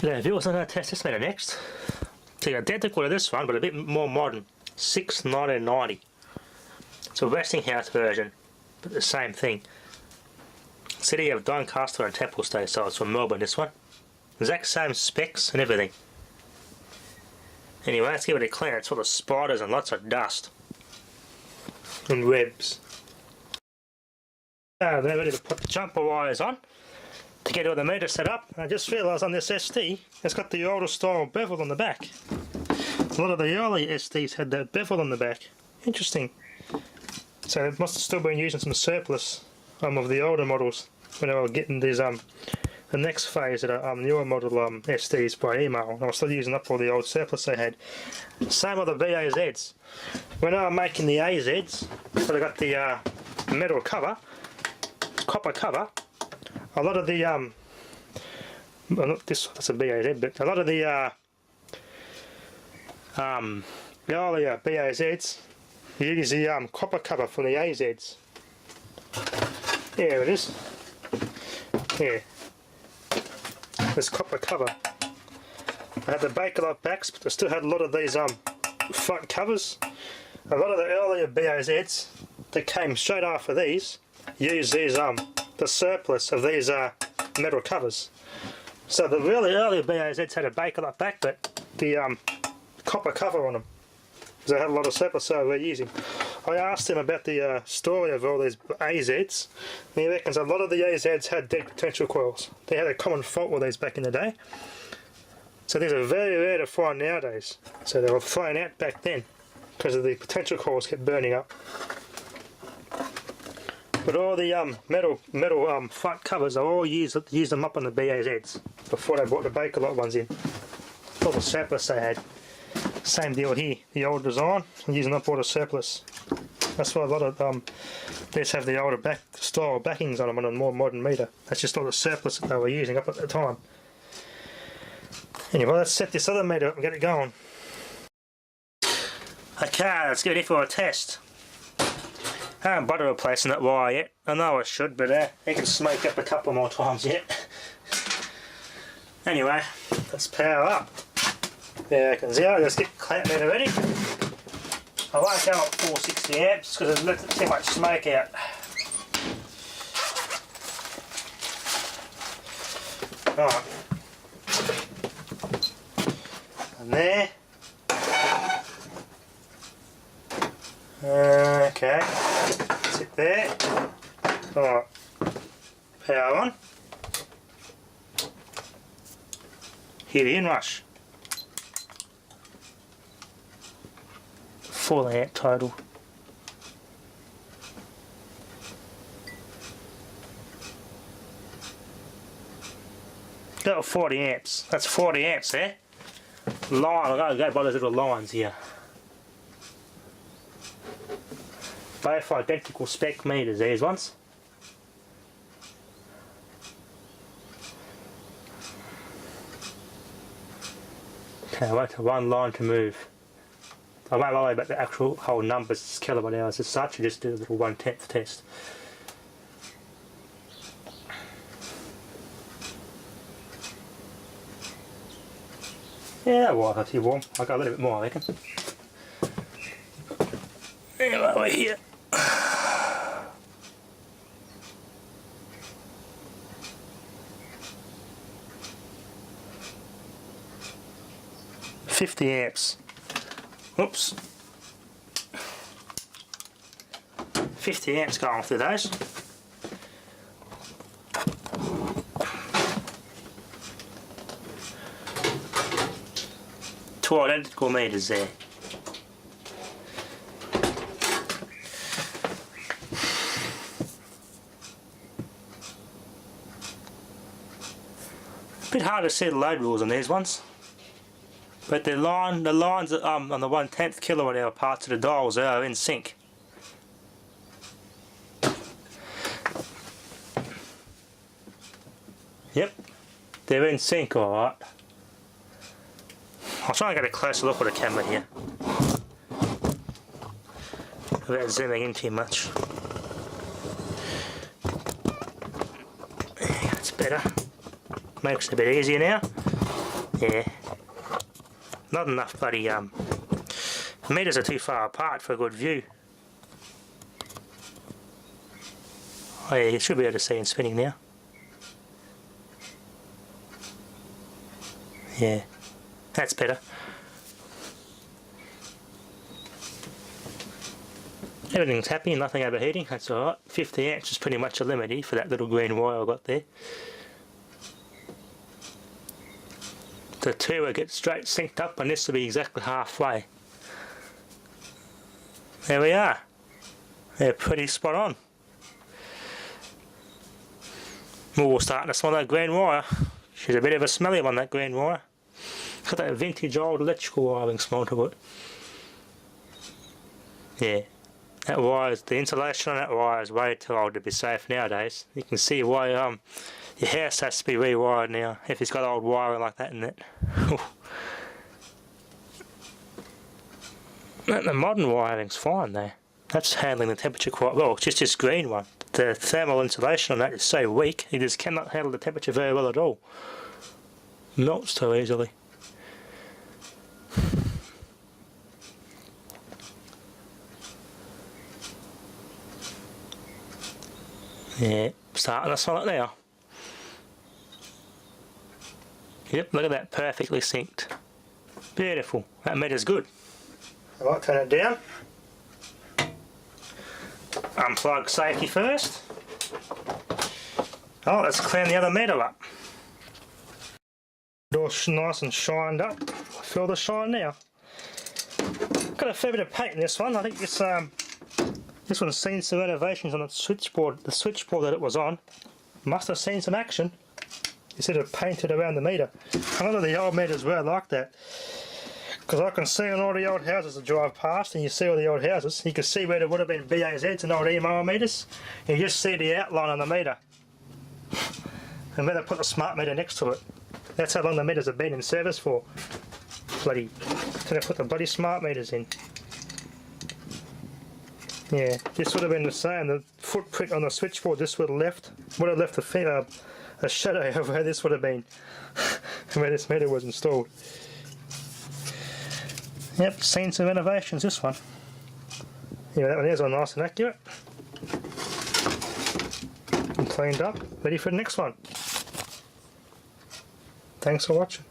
Yeah, viewers, I'm going to test this meter next. It's identical to this one, but a bit more modern. 6/1990. It's a Westinghouse version, but the same thing. City of Doncaster and Templestone, so it's from Melbourne, this one. Exact same specs and everything. Anyway, let's give it a clean. It's full of spiders and lots of dust. And webs. Now they're ready to put the jumper wires on to get all the meter set up. I just realised on this SD, it's got the older style bevel on the back. A lot of the early SDs had that bevel on the back. Interesting. So it must have still been using some surplus of the older models when they were getting these the next phase of the newer model SDs by email. I was still using up all the old surplus they had. Same with the VAZs. When I was making the AZs, so they got the metal cover, copper cover. A lot of the well, not this, that's a BAZ, but a lot of the earlier BAZs use the copper cover for the AZs. There it is. Here. This copper cover. I had the Bakelite backs, but I still had a lot of these front covers. A lot of the earlier BAZs that came straight after these used these the surplus of these metal covers. So the really early BAZs had a Bakelite back, but the copper cover on them, because they had a lot of surplus they were using. I asked him about the story of all these AZs, and he reckons a lot of the AZs had dead potential coils. They had a common fault with these back in the day. So these are very rare to find nowadays. So they were thrown out back then because of the potential coils kept burning up. But all the metal front covers, I all used them up on the BAZs before they brought the Bakelite ones in. All the surplus they had. Same deal here, the old design, I'm using up all the surplus. That's why a lot of these have the older style backings on them on a more modern meter. That's just all the surplus that they were using up at the time. Anyway, let's set this other meter up and get it going. Okay, let's get it for a test. I haven't bothered replacing that wire yet. I know I should, but it can smoke up a couple more times yet. Anyway, let's power up. There I can see. Let's get the clamp meter ready. I won't go up 460 amps because it lets too much smoke out. Alright. And there. Okay. Sit there. Alright. Power on. Hit the inrush. 4 amp total. Got 40 amps. That's 40 amps there. Line, I've got to go by those little lines here. Both identical spec meters, these ones. Okay, wait for one line to move. I won't worry about the actual whole numbers, kilowatt hours as such, I just do a little 1/10 test. Yeah, well, that's warm. I'll go a little bit more, I reckon. Anyway, we're here. $50 amps. Oops. 50 amps going through those. Two identical meters there. A bit hard to see the load rules on these ones. But the lines on the 1/10 kilowatt hour parts of the dials are in sync. Yep, they're in sync alright. I'll try and get a closer look with the camera here without zooming in too much. That's better. Makes it a bit easier now. Yeah. Not enough bloody meters are too far apart for a good view. Oh yeah, you should be able to see him spinning now. Yeah, that's better. Everything's happy, nothing overheating, that's alright. 50 amps is pretty much a limit for that little green wire I got there. The two will get straight synced up and this will be exactly halfway. There we are. They're pretty spot on. We're starting to smell that green wire. She's a bit of a smelly one, that green wire. Got that vintage old electrical wiring smell to it. Yeah. That wire, the insulation on that wire is way too old to be safe nowadays. You can see why your house has to be rewired now if it's got old wiring like that in it. The modern wiring's fine though. That's handling the temperature quite well. It's just this green one. The thermal insulation on that is so weak, it just cannot handle the temperature very well at all. Melts too easily. Yeah, starting to smell it now. Yep, look at that, perfectly synced. Beautiful, that meter's good. I might turn it down. Unplug safety first. Oh, let's clean the other meter up. Door's nice and shined up. I feel the shine now. Got a fair bit of paint in this one. I think this one's seen some renovations on the switchboard that it was on. Must have seen some action. Instead of painted around the meter. A lot of the old meters were like that. Because I can see on all the old houses that drive past, and you see all the old houses, you can see where there would have been BAZs and old EMR meters. You just see the outline on the meter. And then they put the smart meter next to it. That's how long the meters have been in service for. Bloody, so they put the bloody smart meters in. Yeah, this would have been the same. The footprint on the switchboard just would have left a shadow of where this would have been, where this meter was installed. Yep, seen some renovations, this one. Yeah, that one there's all nice and accurate. And cleaned up, ready for the next one. Thanks for watching.